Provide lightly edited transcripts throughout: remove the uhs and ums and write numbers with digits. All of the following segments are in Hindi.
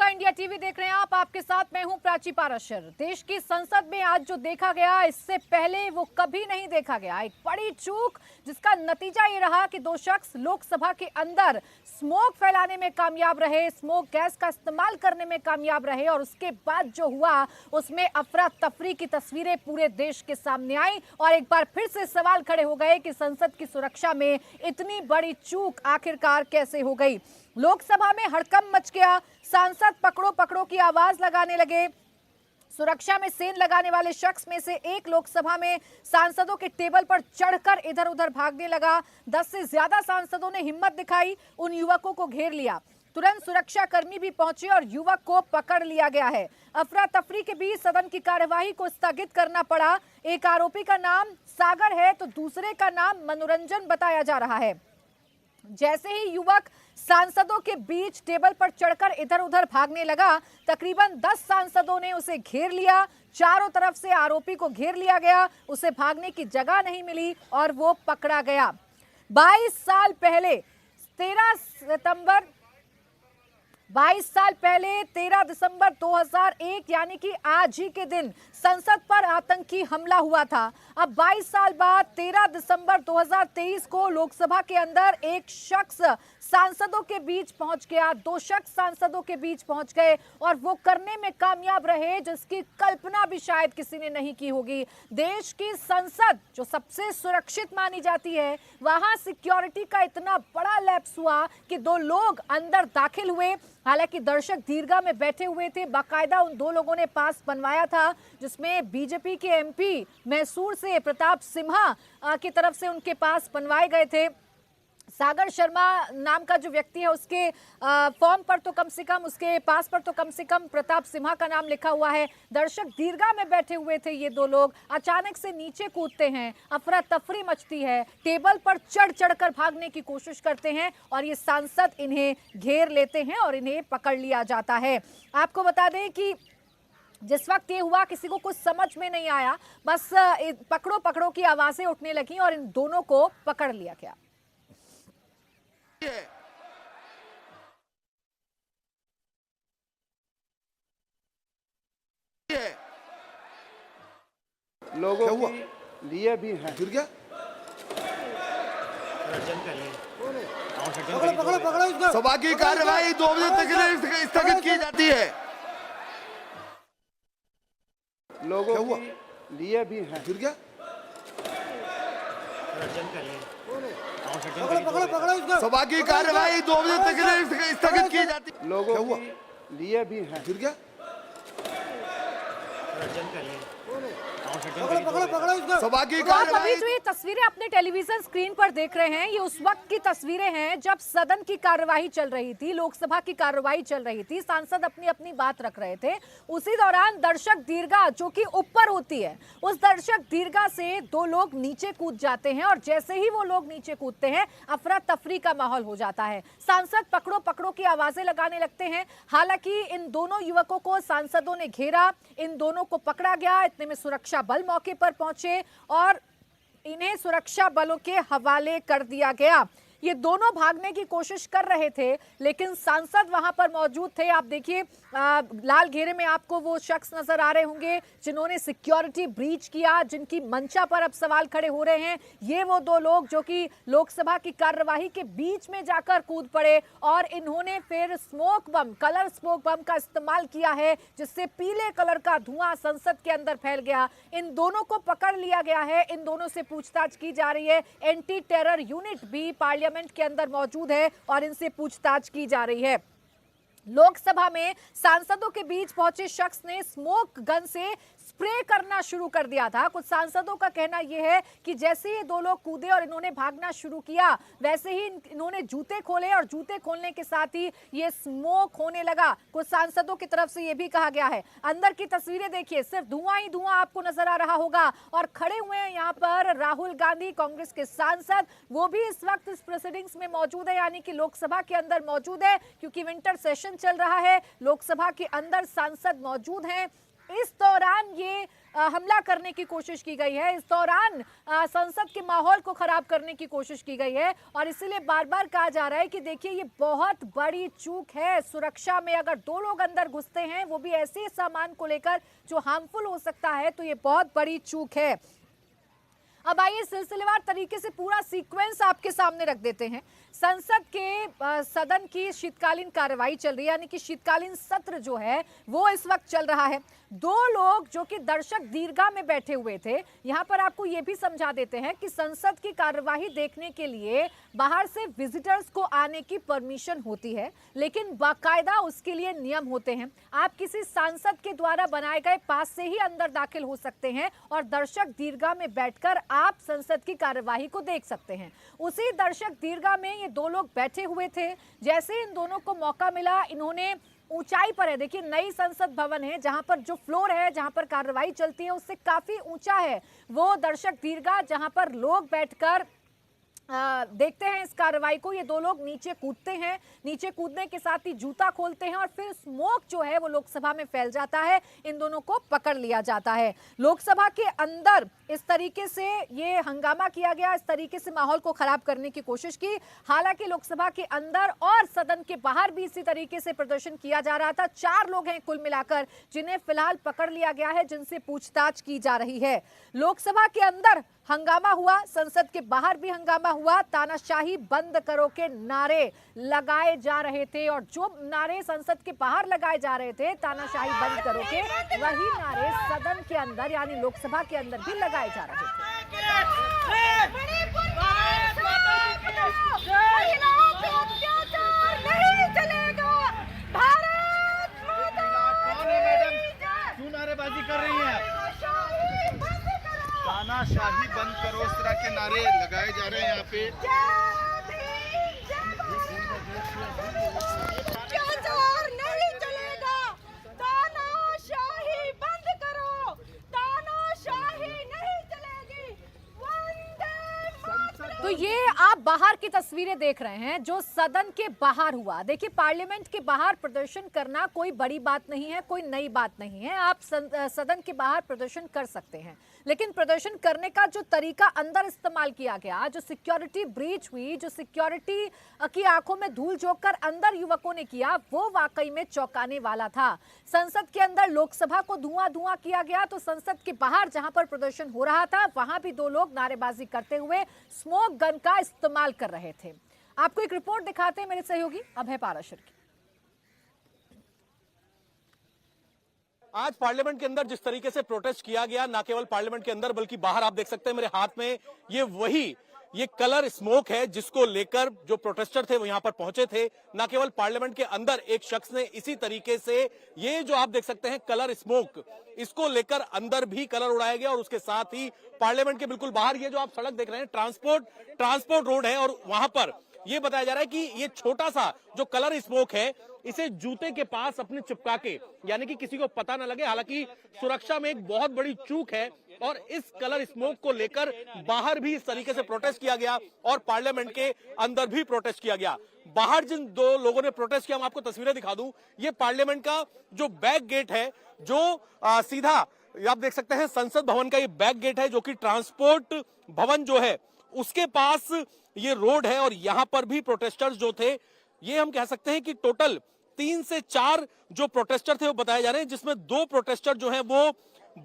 नमस्कार, इंडिया टीवी देख रहे हैं आप। आपके साथ मैं हूं प्राची पाराशर। देश की संसद में आज जो देखा गया, इससे पहले वो कभी नहीं देखा गया। एक बड़ी चूक, जिसका नतीजा ये रहा कि दो शख्स लोकसभा के अंदर स्मोक फैलाने में कामयाब रहे, स्मोक गैस का इस्तेमाल करने में कामयाब रहे, और उसके बाद जो हुआ उसमें अफरा तफरी की तस्वीरें पूरे देश के सामने आई। और एक बार फिर से सवाल खड़े हो गए कि संसद की सुरक्षा में इतनी बड़ी चूक आखिरकार कैसे हो गई। लोकसभा में हड़कंप मच गया, सांसद पकड़ो पकड़ो की आवाज लगाने लगे। सुरक्षा में सेंध लगाने वाले शख्स में से एक लोकसभा में सांसदों के टेबल पर चढ़कर इधर उधर भागने लगा। 10 से ज्यादा सांसदों ने हिम्मत दिखाई, उन युवकों को घेर लिया। तुरंत सुरक्षा कर्मी भी पहुंचे और युवक को पकड़ लिया गया है। अफरा तफरी के बीच सदन की कार्यवाही को स्थगित करना पड़ा। एक आरोपी का नाम सागर है तो दूसरे का नाम मनोरंजन बताया जा रहा है। जैसे ही युवक सांसदों के बीच टेबल पर चढ़कर इधर उधर भागने लगा, तकरीबन 10 सांसदों ने उसे घेर लिया। चारों तरफ से आरोपी को घेर लिया गया, उसे भागने की जगह नहीं मिली और वो पकड़ा गया। 22 साल पहले 13 दिसंबर 2001 यानी कि आज ही के दिन संसद पर आतंकी हमला हुआ था। अब 22 साल बाद 13 दिसंबर 2023 को लोकसभा के अंदर एक शख्स सांसदों के बीच पहुंच गया, दो शख्स सांसदों के बीच पहुंच गए और वो करने में कामयाब रहे जिसकी कल्पना भी शायद किसी ने नहीं की होगी। देश की संसद जो सबसे सुरक्षित मानी जाती है, वहां सिक्योरिटी का इतना बड़ा लैप्स हुआ कि दो लोग अंदर दाखिल हुए। हालांकि दर्शक दीर्घा में बैठे हुए थे, बाकायदा उन दो लोगों ने पास बनवाया था जिसमें बीजेपी के एमपी मैसूर से प्रताप सिम्हा की तरफ से उनके पास बनवाए गए थे। सागर शर्मा नाम का जो व्यक्ति है, उसके फॉर्म पर तो कम से कम, उसके पास पर तो कम से कम प्रताप सिम्हा का नाम लिखा हुआ है। दर्शक दीर्घा में बैठे हुए थे ये दो लोग, अचानक से नीचे कूदते हैं, अफरा तफरी मचती है, टेबल पर चढ़ चढ़कर भागने की कोशिश करते हैं और ये सांसद इन्हें घेर लेते हैं और इन्हें पकड़ लिया जाता है। आपको बता दें कि जिस वक्त ये हुआ किसी को कुछ समझ में नहीं आया, बस पकड़ो पकड़ो की आवाजें उठने लगी और इन दोनों को पकड़ लिया गया। लोगों के लिए भी है। गिर गया। सभा की कार्यवाही 2 बजे तक स्थगित की जाती है। लोगों के लिए भी है। गिर गया। सभा की कार्यवाही 2 बजे तक स्थगित की जाती है। लोगों के लिए भी है। गिर गया। सभा की अभी जो ये तस्वीरें अपने टेलीविजन स्क्रीन पर देख रहे हैं, ये उस वक्त की तस्वीरें हैं जब सदन की कार्यवाही चल रही थी, लोकसभा की कार्यवाही चल रही थी, सांसद अपनी अपनी बात रख रहे थे। उसी दौरान दर्शक दीर्घा जो कि ऊपर होती है, उस दर्शक दीर्घा से दो लोग नीचे कूद जाते हैं और जैसे ही वो लोग नीचे कूदते हैं, अफरा तफरी का माहौल हो जाता है। सांसद पकड़ो पकड़ो की आवाजें लगाने लगते हैं। हालांकि इन दोनों युवकों को सांसदों ने घेरा, इन दोनों को पकड़ा गया। इतने में सुरक्षा बल मौके पर पहुंचे और इन्हें सुरक्षा बलों के हवाले कर दिया गया। ये दोनों भागने की कोशिश कर रहे थे लेकिन सांसद वहां पर मौजूद थे। आप देखिए, लाल घेरे में आपको वो शख्स नजर आ रहे होंगे जिन्होंने सिक्योरिटी ब्रीच किया, जिनकी मंशा पर अब सवाल खड़े हो रहे हैं। ये वो दो लोग जो कि लोकसभा की कार्यवाही के बीच में जाकर कूद पड़े और इन्होंने फिर स्मोक बम, कलर स्मोक बम का इस्तेमाल किया है, जिससे पीले कलर का धुआं संसद के अंदर फैल गया। इन दोनों को पकड़ लिया गया है, इन दोनों से पूछताछ की जा रही है। एंटी टेरर यूनिट भी पार्लियामेंट के अंदर मौजूद है और इनसे पूछताछ की जा रही है। लोकसभा में सांसदों के बीच पहुंचे शख्स ने स्मोक गन से स्प्रे करना शुरू कर दिया था। कुछ सांसदों का कहना यह है कि जैसे ये दो लोग कूदे और इन्होंने भागना शुरू किया, वैसे ही इन्होंने जूते खोले और जूते खोलने के साथ ही ये स्मोक होने लगा। कुछ सांसदों की तरफ से यह भी कहा गया है। अंदर की तस्वीरें देखिए, सिर्फ धुआं ही धुआं आपको नजर आ रहा होगा और खड़े हुए हैं यहाँ पर राहुल गांधी, कांग्रेस के सांसद। वो भी इस वक्त इस प्रोसीडिंग्स में मौजूद है, यानी कि लोकसभा के अंदर मौजूद है, क्योंकि विंटर सेशन चल रहा है। लोकसभा के अंदर सांसद मौजूद हैं। इस दौरान ये हमला करने की कोशिश की गई है, इस दौरान संसद के माहौल को खराब करने की कोशिश की गई है। और इसीलिए बार बार कहा जा रहा है कि देखिए ये बहुत बड़ी चूक है सुरक्षा में। अगर 2 लोग अंदर घुसते हैं, वो भी ऐसे सामान को लेकर जो हार्मफुल हो सकता है, तो ये बहुत बड़ी चूक है। अब आइए सिलसिलेवार तरीके से पूरा सीक्वेंस आपके सामने रख देते हैं। संसद के सदन की शीतकालीन कार्रवाई चल रही है, यानी कि शीतकालीन सत्र जो है वो इस वक्त चल रहा है। 2 लोग जो कि दर्शक दीर्घा में बैठे हुए थे, यहां पर आपको ये भी समझा देते हैं कि संसद की कार्यवाही देखने के लिए बाहर से विजिटर्स को आने की परमिशन होती है, लेकिन बाकायदा उसके लिए नियम होते हैं। आप किसी सांसद के द्वारा बनाए गए पास से ही अंदर दाखिल हो सकते हैं और दर्शक दीर्घा में बैठकर आप संसद की कार्यवाही को देख सकते हैं। उसी दर्शक दीर्घा में ये 2 लोग बैठे हुए थे। जैसे इन दोनों को मौका मिला, इन्होंने ऊंचाई पर है, देखिए नई संसद भवन है, जहां पर जो फ्लोर है, जहां पर कार्यवाही चलती है, उससे काफी ऊंचा है वो दर्शक दीर्घा, जहां पर लोग बैठकर देखते हैं इस कार्रवाई को। ये 2 लोग नीचे कूदते हैं, नीचे कूदने के साथ ही जूता खोलते हैं और फिर स्मोक जो है वो लोकसभा में फैल जाता है। इन दोनों को पकड़ लिया जाता है। लोकसभा के अंदर इस तरीके से ये हंगामा किया गया, इस तरीके से माहौल को खराब करने की कोशिश की। हालांकि लोकसभा के अंदर और सदन के बाहर भी इसी तरीके से प्रदर्शन किया जा रहा था। 4 लोग हैं कुल मिलाकर जिन्हें फिलहाल पकड़ लिया गया है, जिनसे पूछताछ की जा रही है। लोकसभा के अंदर हंगामा हुआ, संसद के बाहर भी हंगामा हुआ। तानाशाही बंद करो के नारे लगाए जा रहे थे और जो नारे संसद के बाहर लगाए जा रहे थे, तानाशाही बंद करो के, वही नारे सदन के अंदर यानी लोकसभा के अंदर भी लगाए जा रहे थे। क्यों नारेबाजी कर रही हैं? तानाशाही बंद करो, इस तरह के नारे लगाए जा रहे हैं यहाँ पे। अत्याचार नहीं चलेगा, तानाशाही बंद करो, तानाशाही नहीं चलेगी। वंदे मातरम। तो ये आप बाहर की तस्वीरें देख रहे हैं जो सदन के बाहर हुआ। देखिए पार्लियामेंट के बाहर प्रदर्शन करना कोई बड़ी बात नहीं है, कोई नई बात नहीं है। आप सदन के बाहर प्रदर्शन कर सकते हैं, लेकिन प्रदर्शन करने का जो तरीका अंदर इस्तेमाल किया गया, जो सिक्योरिटी ब्रीच हुई, जो सिक्योरिटी की आंखों में धूल झोंककर अंदर युवकों ने किया, वो वाकई में चौंकाने वाला था। संसद के अंदर लोकसभा को धुआं धुआं किया गया, तो संसद के बाहर जहां पर प्रदर्शन हो रहा था, वहां भी 2 लोग नारेबाजी करते हुए स्मोक गन का इस्तेमाल कर रहे थे। आपको एक रिपोर्ट दिखाते हैं मेरे सहयोगी अभय पाराशर की। आज पार्लियामेंट के अंदर जिस तरीके से प्रोटेस्ट किया गया, ना केवल पार्लियामेंट के अंदर बल्कि बाहर, आप देख सकते हैं मेरे हाथ में ये कलर स्मोक है जिसको लेकर जो प्रोटेस्टर थे वो यहां पर पहुंचे थे। ना केवल पार्लियामेंट के अंदर एक शख्स ने इसी तरीके से ये जो आप देख सकते हैं कलर स्मोक, इसको लेकर अंदर भी कलर उड़ाया गया और उसके साथ ही पार्लियामेंट के बिल्कुल बाहर ये जो आप सड़क देख रहे हैं ट्रांसपोर्ट रोड है और वहां पर ये बताया जा रहा है कि ये छोटा सा जो कलर स्मोक है इसे जूते के पास अपने चिपका के, यानी कि किसी को पता न लगे। हालांकि सुरक्षा में एक बहुत बड़ी चूक है और इस कलर स्मोक को लेकर बाहर भी इस तरीके से प्रोटेस्ट किया गया और पार्लियामेंट के अंदर भी प्रोटेस्ट किया गया। बाहर जिन 2 लोगों ने प्रोटेस्ट किया, मैं आपको तस्वीरें दिखा दूं। ये पार्लियामेंट का जो बैक गेट है, जो सीधा आप देख सकते हैं संसद भवन का ये बैक गेट है, जो कि ट्रांसपोर्ट भवन जो है उसके पास ये रोड है और यहां पर भी प्रोटेस्टर्स जो थे, ये हम कह सकते हैं कि टोटल 3 से 4 जो प्रोटेस्टर थे वो बताए जा रहे हैं, जिसमें 2 प्रोटेस्टर जो हैं वो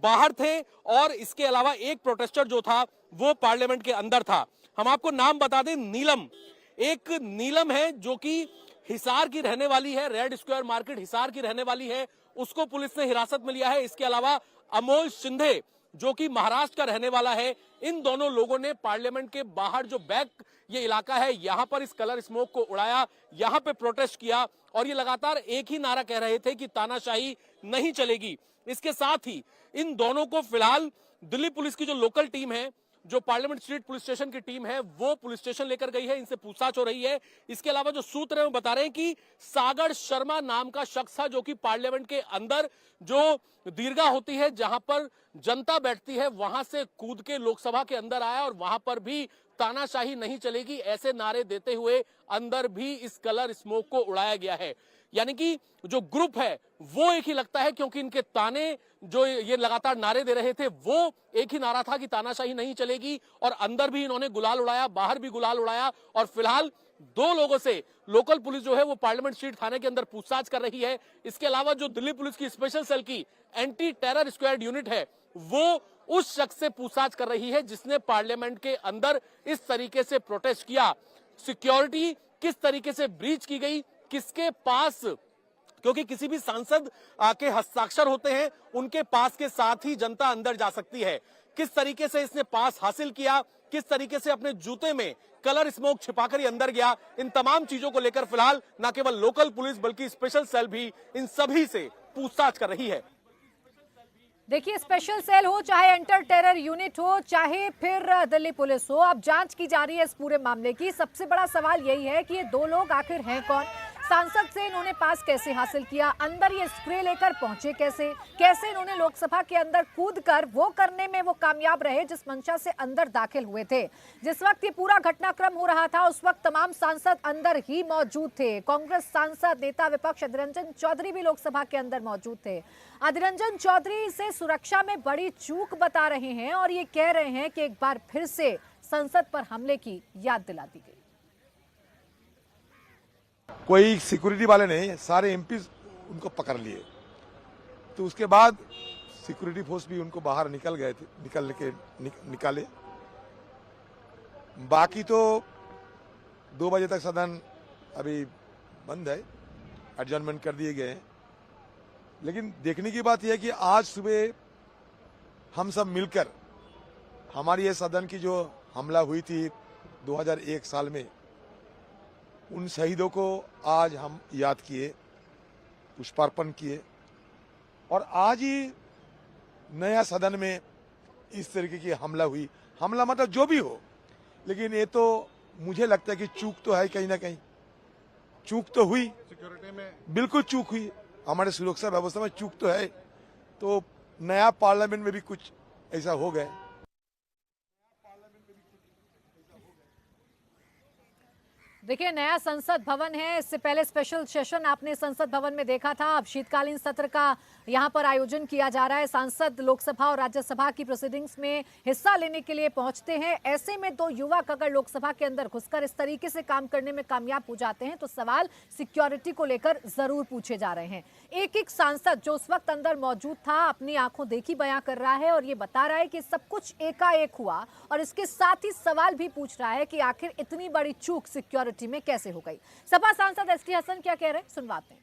बाहर थे और इसके अलावा एक प्रोटेस्टर जो था वो पार्लियामेंट के अंदर था। हम आपको नाम बता दें, नीलम है जो कि हिसार की रहने वाली है, रेड स्क्वायर मार्केट हिसार की रहने वाली है, उसको पुलिस ने हिरासत में लिया है। इसके अलावा अमोल शिंदे जो कि महाराष्ट्र का रहने वाला है, इन दोनों लोगों ने पार्लियामेंट के बाहर जो बैक ये इलाका है यहां पर इस कलर स्मोक को उड़ाया, यहां पे प्रोटेस्ट किया और ये लगातार एक ही नारा कह रहे थे कि तानाशाही नहीं चलेगी। इसके साथ ही इन दोनों को फिलहाल दिल्ली पुलिस की जो लोकल टीम है, जो पार्लियामेंट स्ट्रीट पुलिस स्टेशन की टीम है, वो पुलिस स्टेशन लेकर गई है, इनसे पूछताछ हो रही है। इसके अलावा जो सूत्र है वो बता रहे हैं कि सागर शर्मा नाम का शख्स था जो कि पार्लियामेंट के अंदर जो दीर्घा होती है जहां पर जनता बैठती है वहां से कूद के लोकसभा के अंदर आया और वहां पर भी तानाशाही नहीं चलेगी ऐसे नारे देते हुए अंदर भी इस कलर स्मोक को उड़ाया गया है। यानी कि जो ग्रुप है वो एक ही लगता है, क्योंकि इनके ताने जो ये लगातार नारे दे रहे थे वो एक ही नारा था कि तानाशाही नहीं चलेगी, और अंदर भी इन्होंने गुलाल उड़ाया, बाहर भी गुलाल उड़ाया। और फिलहाल 2 लोगों से लोकल पुलिस जो है वो पार्लियामेंट स्ट्रीट थाने के अंदर पूछताछ कर रही है। इसके अलावा जो दिल्ली पुलिस की स्पेशल सेल की एंटी टेरर स्क्वाड यूनिट है वो उस शख्स से पूछताछ कर रही है जिसने पार्लियामेंट के अंदर इस तरीके से प्रोटेस्ट किया। सिक्योरिटी किस तरीके से ब्रीच की गई, किसके पास, क्योंकि किसी भी सांसद के हस्ताक्षर होते हैं, उनके पास के साथ ही जनता अंदर जा सकती है। किस तरीके से इसने पास हासिल किया, किस तरीके से अपने जूते में कलर स्मोक छिपाकर ही अंदर गया, इन तमाम चीजों को लेकर फिलहाल न केवल लोकल पुलिस बल्कि स्पेशल सेल भी इन सभी से पूछताछ कर रही है। देखिए, स्पेशल सेल हो, चाहे एंटर टेरर यूनिट हो, चाहे फिर दिल्ली पुलिस हो, अब जांच की जा रही है इस पूरे मामले की। सबसे बड़ा सवाल यही है कि ये 2 लोग आखिर हैं कौन, सांसद से इन्होंने पास कैसे हासिल किया, अंदर ये स्प्रे लेकर पहुंचे कैसे इन्होंने लोकसभा के अंदर कूदकर वो करने में वो कामयाब रहे जिस मंशा से अंदर दाखिल हुए थे। जिस वक्त ये पूरा घटनाक्रम हो रहा था उस वक्त तमाम सांसद अंदर ही मौजूद थे। कांग्रेस सांसद नेता विपक्ष अधीर रंजन चौधरी भी लोकसभा के अंदर मौजूद थे। अधीर रंजन चौधरी इसे सुरक्षा में बड़ी चूक बता रहे हैं और ये कह रहे हैं कि एक बार फिर से संसद पर हमले की याद दिला दी गई। कोई सिक्योरिटी वाले नहीं, सारे एमपी उनको पकड़ लिए, तो उसके बाद सिक्योरिटी फोर्स भी उनको बाहर निकल गए थे, निकाले। बाकी तो 2 बजे तक सदन अभी बंद है, एडजर्नमेंट कर दिए गए हैं। लेकिन देखने की बात यह है कि आज सुबह हम सब मिलकर हमारी ये सदन की जो हमला हुई थी 2001 साल में, उन शहीदों को आज हम याद किए, पुष्पार्पण किए, और आज ही नया सदन में इस तरीके की हमला हुई। हमला मतलब जो भी हो, लेकिन ये तो मुझे लगता है कि चूक तो है, कहीं ना कहीं चूक तो हुई, सिक्योरिटी में बिल्कुल चूक हुई, हमारे सुरक्षा व्यवस्था में चूक तो है। तो नया पार्लियामेंट में भी कुछ ऐसा हो गया। देखिए, नया संसद भवन है, इससे पहले स्पेशल सेशन आपने संसद भवन में देखा था। अब शीतकालीन सत्र का यहां पर आयोजन किया जा रहा है। सांसद लोकसभा और राज्यसभा की प्रोसीडिंग्स में हिस्सा लेने के लिए पहुंचते हैं। ऐसे में 2 युवक अगर लोकसभा के अंदर घुसकर इस तरीके से काम करने में कामयाब हो जाते हैं तो सवाल सिक्योरिटी को लेकर जरूर पूछे जा रहे हैं। एक सांसद जो उस वक्त अंदर मौजूद था अपनी आंखों देखी बयां कर रहा है और ये बता रहा है कि सब कुछ एकाएक हुआ, और इसके साथ ही सवाल भी पूछ रहा है कि आखिर इतनी बड़ी चूक सिक्योरिटी में कैसे हो गई। सपा सांसद एसटी हसन क्या कह रहे हैं, सुनवाते हैं।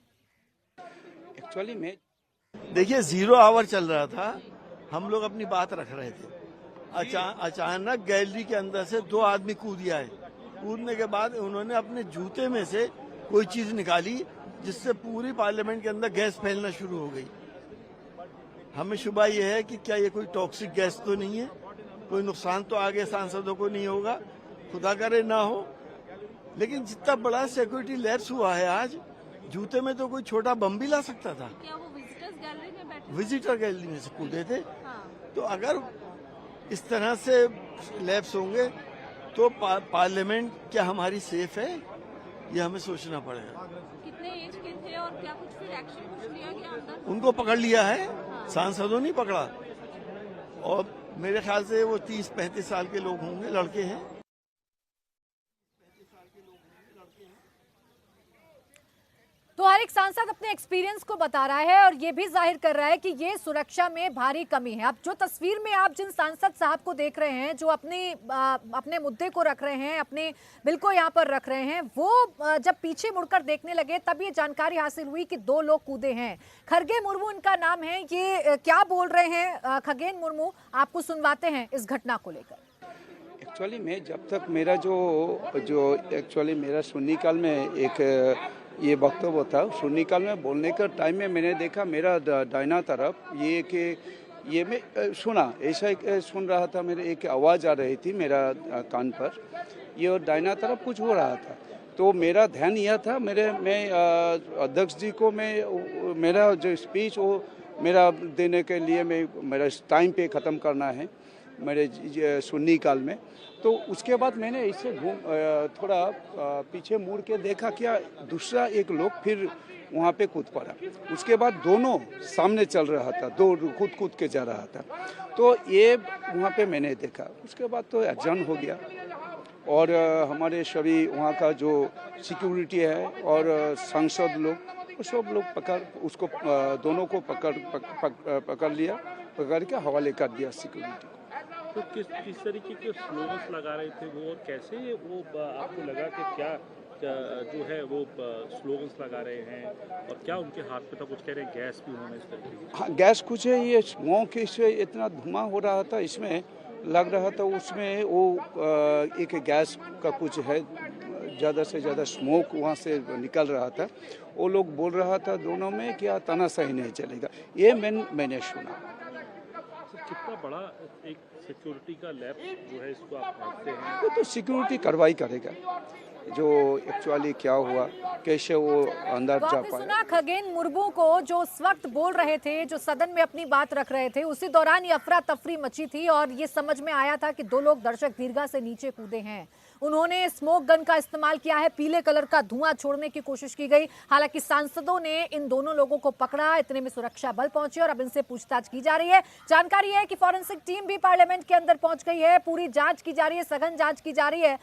एक्चुअली में देखिए 0 आवर चल रहा था, हम लोग अपनी बात रख रहे थे। अचानक गैलरी के अंदर से 2 आदमी कूद आए। कूदने के बाद उन्होंने अपने जूते में से कोई चीज निकाली जिससे पूरी पार्लियामेंट के अंदर गैस फैलना शुरू हो गई। हमें शुबा यह है कि क्या ये कोई टॉक्सिक गैस तो नहीं है, कोई नुकसान तो आगे सांसदों को नहीं होगा, खुदा करे ना हो। लेकिन जितना बड़ा सिक्योरिटी लैप्स हुआ है आज, जूते में तो कोई छोटा बम भी ला सकता था। क्या वो विजिटर्स गैलरी में बैठे? विजिटर गैलरी में से कूदे थे। हाँ। तो अगर इस तरह से लैप्स होंगे तो पार्लियामेंट क्या हमारी सेफ है, ये हमें सोचना पड़ेगा। कितने एज के थे और क्या कुछ फिर एक्शन कुछ लिया गया अंदर? उनको पकड़ लिया है, सांसदों नहीं पकड़ा, और मेरे ख्याल से वो 30-35 साल के लोग होंगे, लड़के हैं। तो हर एक सांसद अपने एक्सपीरियंस को बता रहा है और ये भी जाहिर कर रहा है कि ये सुरक्षा में भारी कमी है। अब जो तस्वीर में आप जिन सांसद साहब को देख रहे हैं, जो अपने मुद्दे को रख रहे हैं, अपने बिल को यहाँ पर रख रहे हैं, वो जब पीछे मुड़कर देखने लगे तब ये जानकारी हासिल हुई कि 2 लोग कूदे हैं। खरगे मुर्मू इनका नाम है। ये क्या बोल रहे हैं खगेन मुर्मू, आपको सुनवाते हैं इस घटना को लेकर। एक्चुअली में जब तक मेरा जो एक्चुअली मेरा शून्यकाल में एक ये वक्तव्य था, शून्यकाल में बोलने का टाइम में मैंने देखा मेरा दाहिना तरफ ये मैं सुना, ऐसा सुन रहा था, मेरे एक आवाज़ आ रही थी मेरा कान पर, ये दाहिना तरफ कुछ हो रहा था। तो मेरा ध्यान यह था, मैं अध्यक्ष जी को मेरा जो स्पीच वो मेरा देने के लिए मेरा टाइम पे ख़त्म करना है मेरे शून्यकाल में। तो उसके बाद मैंने इससे थोड़ा पीछे मुड़ के देखा, क्या दूसरा एक लोग फिर वहाँ पे कूद पड़ा। उसके बाद दोनों सामने चल रहा था, दो कूद के जा रहा था, तो ये वहाँ पे मैंने देखा। उसके बाद तो एडजर्न हो गया और हमारे सभी वहाँ का जो सिक्योरिटी है और सांसद लोग, वो सब लोग उसको दोनों को पकड़ लिया, पकड़ के हवाले कर दिया सिक्योरिटी को। तो किस तरीके के स्लोगन्स लगा रहे थे वो, और कैसे वो आपको लगा कि क्या जो है वो स्लोगन्स लगा रहे हैं, और क्या उनके हाथ में था, कुछ कह रहे हैं गैस भी उन्होंने इस तरीके की? हाँ, गैस कुछ है, ये स्मोक से इतना धुआं हो रहा था, इसमें लग रहा था उसमें वो एक गैस का कुछ है, ज़्यादा से ज़्यादा स्मोक वहाँ से निकल रहा था। वो लोग बोल रहा था दोनों में क्या तानाशाही नहीं चलेगा, ये मैंने सुना। कितना बड़ा एक सिक्योरिटी का लैब जो है, इसको आप मानते हैं? वो तो सिक्योरिटी कार्रवाई करेगा, जो एक्चुअली क्या हुआ, कैसे वो अंदर तो जा आपने पाया। सुना खगेन मुर्मू को, जो उस वक्त बोल रहे थे, जो सदन में अपनी बात रख रहे थे, उसी दौरान ये अफरा तफरी मची थी और ये समझ में आया था कि दो लोग दर्शक दीर्घा से नीचे कूदे हैं। उन्होंने स्मोक गन का इस्तेमाल किया है, पीले कलर का धुआं छोड़ने की कोशिश की गई। हालांकि सांसदों ने इन दोनों लोगों को पकड़ा, इतने में सुरक्षा बल पहुंचे और अब इनसे पूछताछ की जा रही है। जानकारी है कि फॉरेंसिक टीम भी पार्लियामेंट के अंदर पहुंच गई है, पूरी जांच की जा रही है, सघन जांच की जा रही है